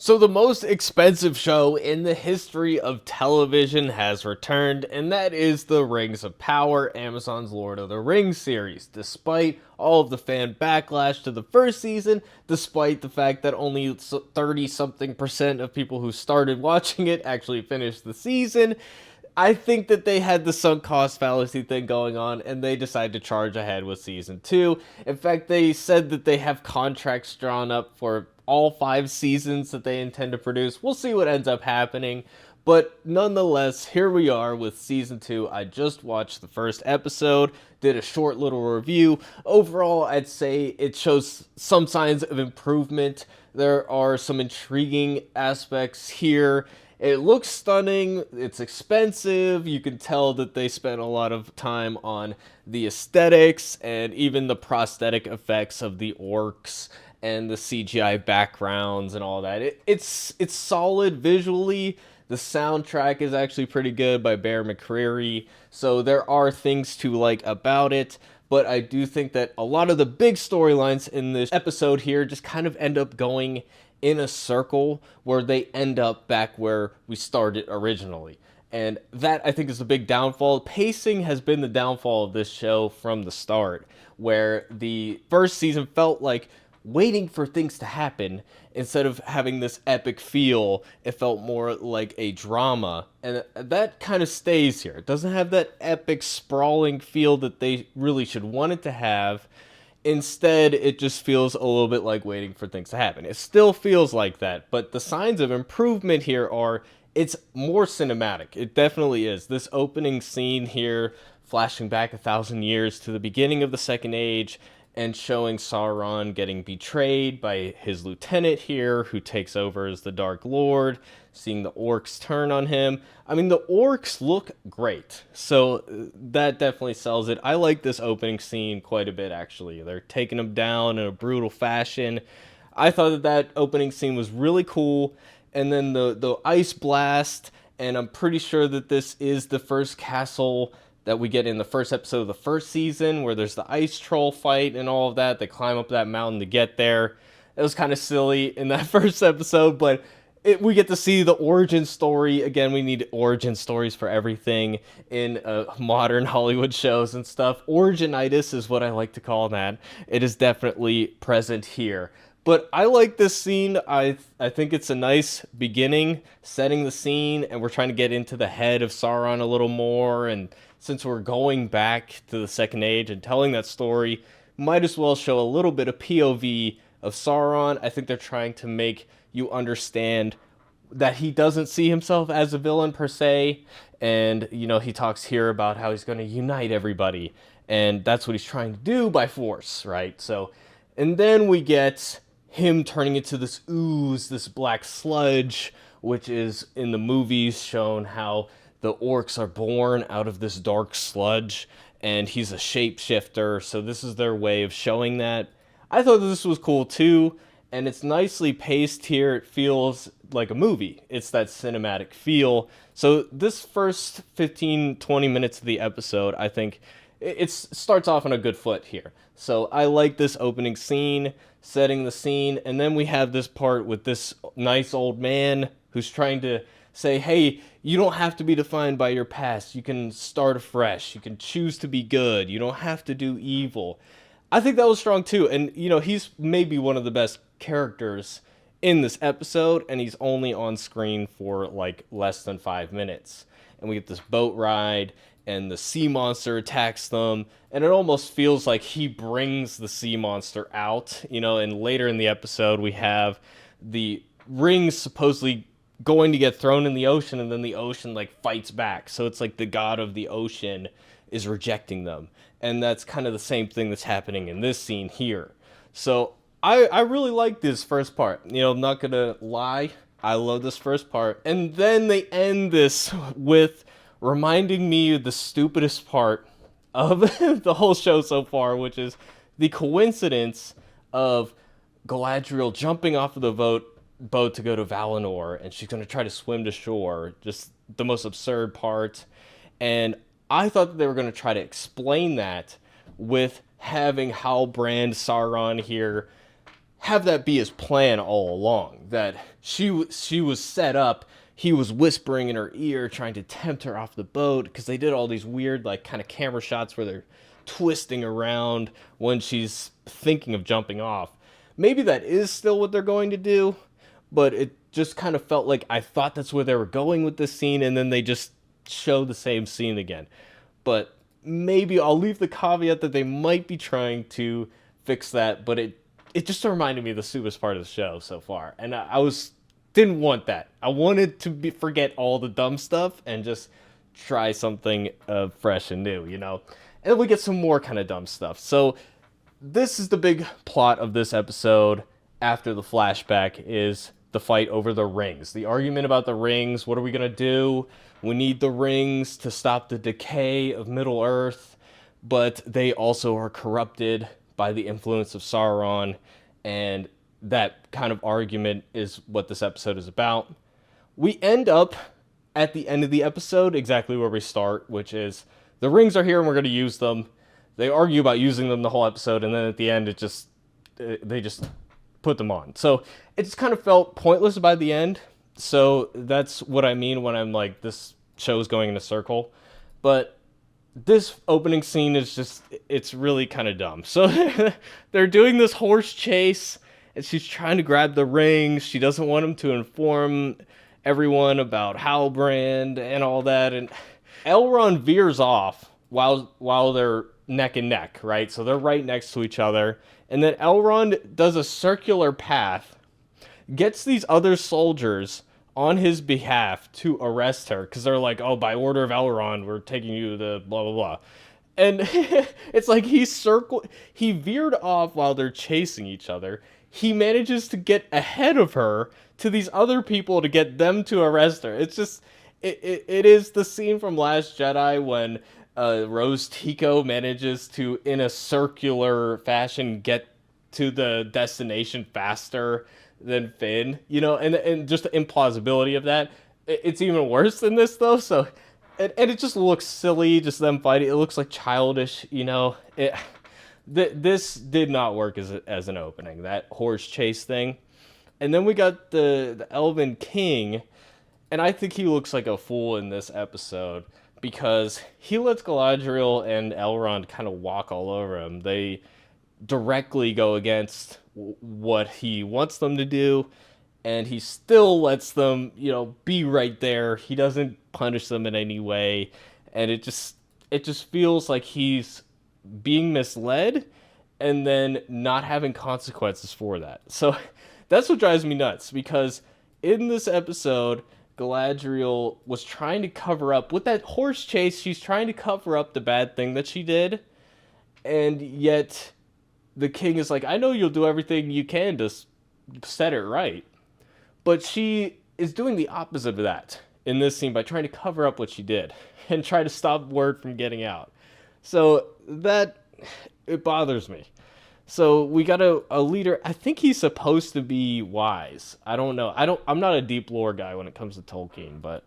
So, the most expensive show in the history of television has returned, and that is The Rings of Power, Amazon's Lord of the Rings series. Despite all of the fan backlash to the first season, despite the fact that only 30 something percent of people who started watching it actually finished the season, I think that they had the sunk cost fallacy thing going on, and they decided to charge ahead with season two. In fact, they said that they have contracts drawn up for all 5 seasons that they intend to produce. We'll see what ends up happening. But nonetheless, here we are with season two. I just watched the first episode, did a short little review. Overall, I'd say it shows some signs of improvement. There are some intriguing aspects here. It looks stunning, it's expensive, you can tell that they spent a lot of time on the aesthetics and even the prosthetic effects of the orcs and the CGI backgrounds and all that. It's solid visually. The soundtrack is actually pretty good by Bear McCreary, so there are things to like about it. But I do think that a lot of the big storylines in this episode here just kind of end up going in a circle where they end up back where we started originally. And that, I think, is the big downfall. Pacing has been the downfall of this show from the start, where the first season felt like waiting for things to happen instead of having this epic feel. It felt more like a drama, and that kind of stays here. It doesn't have that epic sprawling feel that they really should want it to have. Instead, it just feels a little bit like waiting for things to happen. It still feels like that, but the signs of improvement here are it's more cinematic. It definitely is. This opening scene here, flashing back 1,000 years to the beginning of the Second Age, and showing Sauron getting betrayed by his lieutenant here, who takes over as the Dark Lord, seeing the orcs turn on him. I mean, the orcs look great, so that definitely sells it. I like this opening scene quite a bit, actually. They're taking him down in a brutal fashion. I thought that opening scene was really cool, and then the ice blast, and I'm pretty sure that this is the first castle that we get in the first episode of the first season, where there's the ice troll fight and all of that. They climb up that mountain to get there. It was kind of silly in that first episode, but we get to see the origin story. Again, we need origin stories for everything in modern Hollywood shows and stuff. Originitis is what I like to call that. It is definitely present here. But I like this scene. I think it's a nice beginning, setting the scene, and we're trying to get into the head of Sauron a little more. And since we're going back to the Second Age and telling that story, might as well show a little bit of POV of Sauron. I think they're trying to make you understand that he doesn't see himself as a villain per se. And, he talks here about how he's going to unite everybody. And that's what he's trying to do by force, right? So, and then we get him turning into this ooze, this black sludge, which is in the movies shown how the orcs are born out of this dark sludge, and he's a shapeshifter, so this is their way of showing that. I thought this was cool too, and it's nicely paced here. It feels like a movie. It's that cinematic feel. So this first 15-20 minutes of the episode, I think it starts off on a good foot here. So I like this opening scene, setting the scene, and then we have this part with this nice old man who's trying to say, hey, you don't have to be defined by your past. You can start afresh. You can choose to be good. You don't have to do evil. I think that was strong too. And, he's maybe one of the best characters in this episode, and he's only on screen for like less than 5 minutes. And we get this boat ride, and the sea monster attacks them, and it almost feels like he brings the sea monster out, and later in the episode we have the rings supposedly going to get thrown in the ocean, and then the ocean like fights back. So it's like the god of the ocean is rejecting them. And that's kind of the same thing that's happening in this scene here. So I really like this first part. I'm not gonna lie, I love this first part. And then they end this with reminding me of the stupidest part of the whole show so far, which is the coincidence of Galadriel jumping off of the boat to go to Valinor, and she's going to try to swim to shore. Just the most absurd part. And I thought that they were going to try to explain that with having Halbrand Sauron here have that be his plan all along, that she was set up. He was whispering in her ear, trying to tempt her off the boat, because they did all these weird, like, kind of camera shots where they're twisting around when she's thinking of jumping off. Maybe that is still what they're going to do, but it just kind of felt like I thought that's where they were going with this scene, and then they just show the same scene again. But maybe I'll leave the caveat that they might be trying to fix that, but it just reminded me of the stupidest part of the show so far, and I was didn't want that. I wanted to forget all the dumb stuff and just try something fresh and new, you know. And then we get some more kind of dumb stuff. So this is the big plot of this episode. After the flashback is the fight over the rings, the argument about the rings. What are we gonna do? We need the rings to stop the decay of Middle Earth, but they also are corrupted by the influence of Sauron, and that kind of argument is what this episode is about. We end up at the end of the episode exactly where we start, which is the rings are here and we're going to use them. They argue about using them the whole episode, and then at the end they just put them on. So it just kind of felt pointless by the end. So that's what I mean when I'm like, this show's going in a circle. But this opening scene is just, it's really kind of dumb. So they're doing this horse chase, and she's trying to grab the rings. She doesn't want him to inform everyone about Halbrand and all that. And Elrond veers off while they're neck and neck, right? So they're right next to each other. And then Elrond does a circular path, gets these other soldiers on his behalf to arrest her, because they're like, oh, by order of Elrond, we're taking you to blah, blah, blah. And it's like he veered off while they're chasing each other. He manages to get ahead of her to these other people to get them to arrest her. It's just, it is the scene from Last Jedi when Rose Tico manages to, in a circular fashion, get to the destination faster than Finn, you know, and just the implausibility of that. It's even worse than this, though, so, and it just looks silly, just them fighting. It looks like childish, you know. This did not work as an opening, that horse chase thing. And then we got the Elven King, and I think he looks like a fool in this episode, because he lets Galadriel and Elrond kind of walk all over him. They directly go against what he wants them to do, and he still lets them, you know, be right there. He doesn't punish them in any way, and it just feels like he's being misled and then not having consequences for that. So that's what drives me nuts, because in this episode, Galadriel was trying to cover up with that horse chase. She's trying to cover up the bad thing that she did, and yet the king is like, I know you'll do everything you can to set it right. But she is doing the opposite of that in this scene by trying to cover up what she did and try to stop word from getting out. So that, it bothers me. So we got a leader. I think he's supposed to be wise. I don't know. I'm not a deep lore guy when it comes to Tolkien, but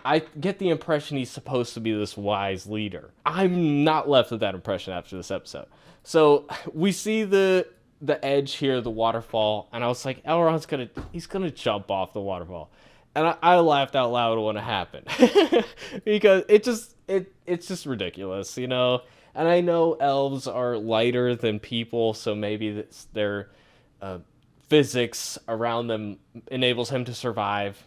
I get the impression he's supposed to be this wise leader. I'm not left with that impression after this episode. So we see the edge here, the waterfall, and I was like, Elrond's gonna jump off the waterfall. And I laughed out loud when it happened. Because it's just ridiculous, you know? And I know elves are lighter than people, so maybe their physics around them enables him to survive.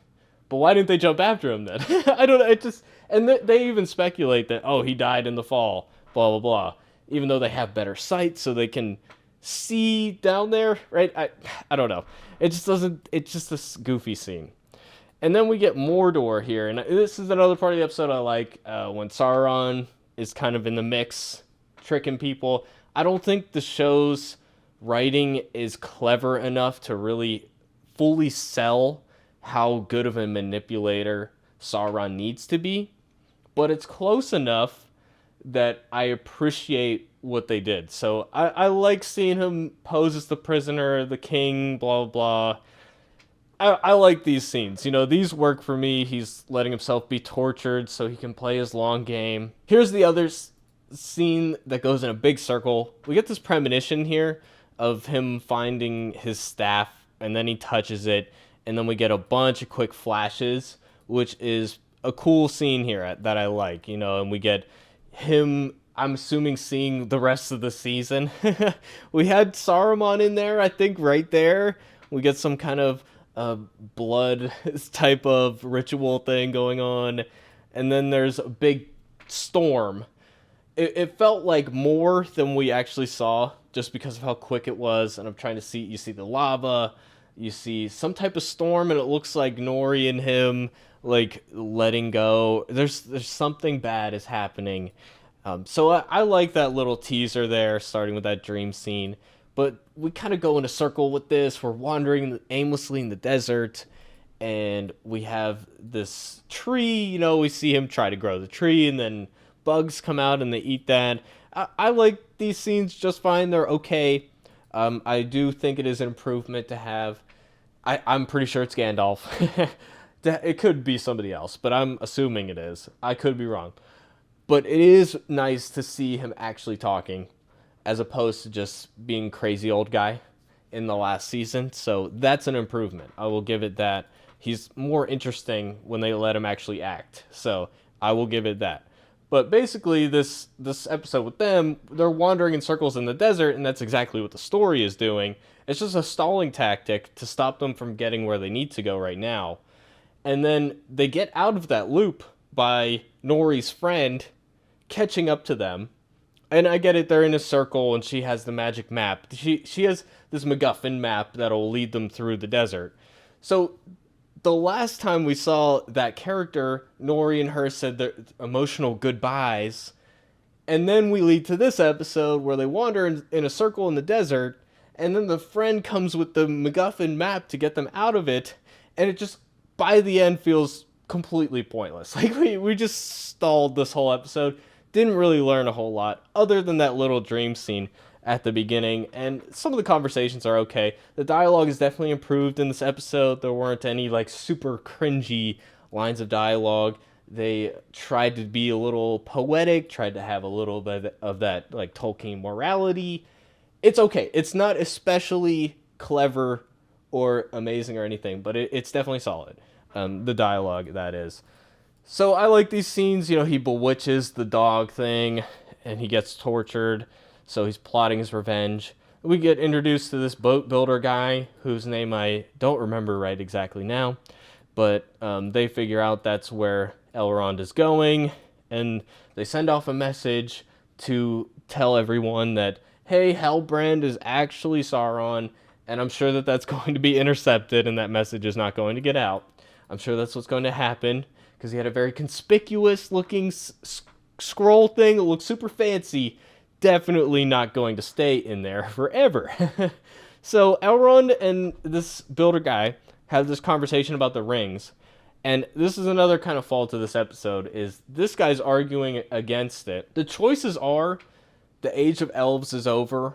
But why didn't they jump after him then? I don't know. And they even speculate that, oh, he died in the fall, blah, blah, blah. Even though they have better sight, so they can see down there, right? I don't know. It's just this goofy scene. And then we get Mordor here, and this is another part of the episode I like, when Sauron is kind of in the mix, tricking people. I don't think the show's writing is clever enough to really fully sell how good of a manipulator Sauron needs to be, but it's close enough that I appreciate what they did. So I like seeing him pose as the prisoner, the king, blah, blah. I like these scenes. You know, these work for me. He's letting himself be tortured so he can play his long game. Here's the other scene that goes in a big circle. We get this premonition here of him finding his staff, and then he touches it, and then we get a bunch of quick flashes, which is a cool scene here that I like, and we get him, I'm assuming, seeing the rest of the season. We had Saruman in there, I think, right there. We get some kind of blood type of ritual thing going on, and then there's a big storm. It felt like more than we actually saw just because of how quick it was, and I'm trying to see, you see the lava, you see some type of storm, and it looks like Nori and him like letting go. There's something bad is happening. So I like that little teaser there, starting with that dream scene. But we kind of go in a circle with this. We're wandering aimlessly in the desert, and we have this tree. We see him try to grow the tree, and then bugs come out and they eat that. I like these scenes just fine. They're okay. I do think it is an improvement to have. I'm pretty sure it's Gandalf. It could be somebody else, but I'm assuming it is. I could be wrong. But it is nice to see him actually talking, as opposed to just being crazy old guy in the last season. So that's an improvement. I will give it that. He's more interesting when they let him actually act. So I will give it that. But basically, this episode with them, they're wandering in circles in the desert, and that's exactly what the story is doing. It's just a stalling tactic to stop them from getting where they need to go right now. And then they get out of that loop by Nori's friend catching up to them. And I get it, they're in a circle, and she has the magic map. She has this MacGuffin map that'll lead them through the desert. So the last time we saw that character, Nori and her said their emotional goodbyes. And then we lead to this episode where they wander in a circle in the desert, and then the friend comes with the MacGuffin map to get them out of it, and it just, by the end, feels completely pointless. Like, we just stalled this whole episode. Didn't really learn a whole lot, other than that little dream scene at the beginning, and some of the conversations are okay. The dialogue is definitely improved in this episode. There weren't any, like, super cringy lines of dialogue. They tried to be a little poetic, tried to have a little bit of that, like, Tolkien morality. It's okay. It's not especially clever or amazing or anything, but it's definitely solid. The dialogue, that is. So I like these scenes. He bewitches the dog thing, and he gets tortured, so he's plotting his revenge. We get introduced to this boat builder guy, whose name I don't remember right exactly now, but they figure out that's where Elrond is going, and they send off a message to tell everyone that, hey, Halbrand is actually Sauron, and I'm sure that that's going to be intercepted, and that message is not going to get out. I'm sure that's what's going to happen, because he had a very conspicuous looking scroll thing that looks super fancy. Definitely not going to stay in there forever. So Elrond and this builder guy have this conversation about the rings, and this is another kind of fault of this episode, is this guy's arguing against it. The choices are the age of elves is over,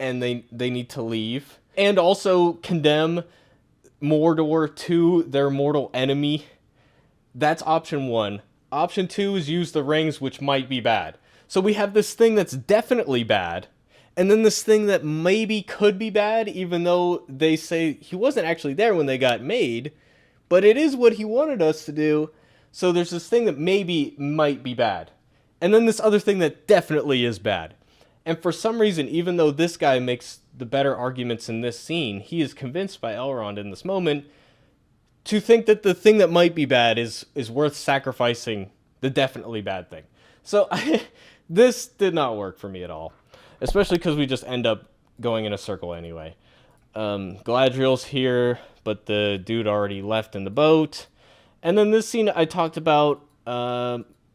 and they need to leave, and also condemn Mordor to their mortal enemy. That's option one. Option two is use the rings, which might be bad. So we have this thing that's definitely bad, and then this thing that maybe could be bad, even though they say he wasn't actually there when they got made, but it is what he wanted us to do. So there's this thing that maybe might be bad, and then this other thing that definitely is bad. And for some reason, even though this guy makes the better arguments in this scene, he is convinced by Elrond in this moment to think that the thing that might be bad is worth sacrificing the definitely bad thing. So this did not work for me at all, especially because we just end up going in a circle anyway. Galadriel's here, but the dude already left in the boat. And then this scene I talked about,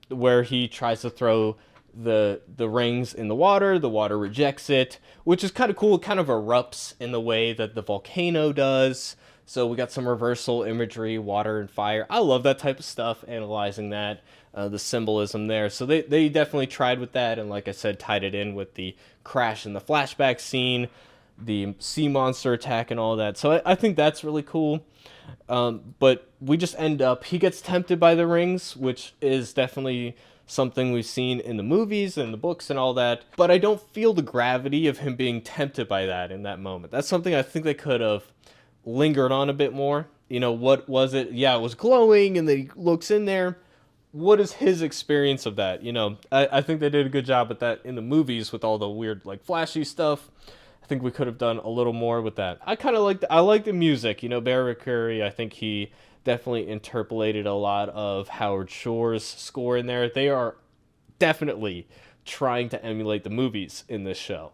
where he tries to throw the rings in the water rejects it, which is kind of cool. It kind of erupts in the way that the volcano does. So we got some reversal imagery, water and fire. I love that type of stuff, analyzing that, the symbolism there. So they definitely tried with that, and like I said, tied it in with the crash in the flashback scene, the sea monster attack and all that. So I think that's really cool. But we just end up, he gets tempted by the rings, which is definitely something we've seen in the movies and the books and all that, but I don't feel the gravity of him being tempted by that in that moment. That's something I think they could have lingered on a bit more. You know, what was it? Yeah, it was glowing, and then he looks in there. What is his experience of that? You know, I think they did a good job at that in the movies with all the weird, like, flashy stuff. I think we could have done a little more with that. I like the music. You know, Barry Curry, I think he definitely interpolated a lot of Howard Shore's score in there. They are definitely trying to emulate the movies in this show.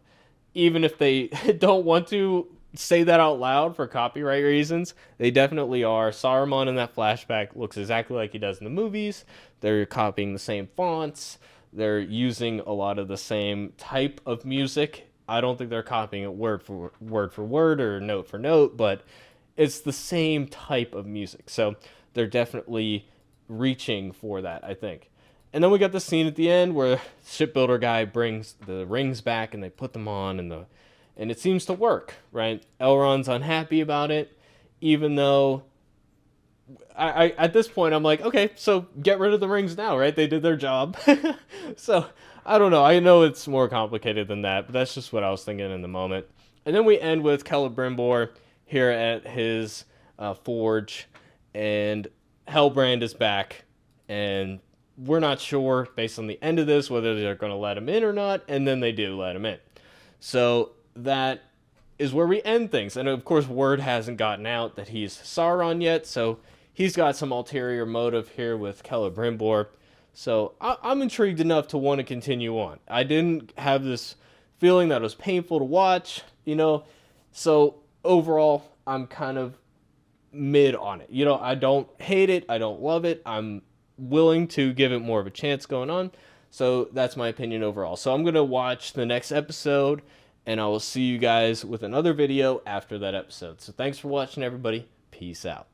Even if they don't want to say that out loud for copyright reasons, they definitely are. Saruman in that flashback looks exactly like he does in the movies. They're copying the same fonts. They're using a lot of the same type of music. I don't think they're copying it word for word or note for note, but it's the same type of music. So they're definitely reaching for that, I think. And then we got the scene at the end where shipbuilder guy brings the rings back and they put them on, and it seems to work, right? Elrond's unhappy about it, even though I at this point I'm like, okay, so get rid of the rings now, right? They did their job. So I don't know. I know it's more complicated than that, but that's just what I was thinking in the moment. And then we end with Celebrimbor here at his forge, and Hellbrand is back, and we're not sure based on the end of this whether they're going to let him in or not, and then they do let him in. So that is where we end things. And of course, word hasn't gotten out that he's Sauron yet, so he's got some ulterior motive here with Celebrimbor. So I'm intrigued enough to want to continue on. I didn't have this feeling that it was painful to watch, you know. So overall, I'm kind of mid on it. You know, I don't hate it. I don't love it. I'm willing to give it more of a chance going on. So that's my opinion overall. So I'm going to watch the next episode, and I will see you guys with another video after that episode. So thanks for watching, everybody. Peace out.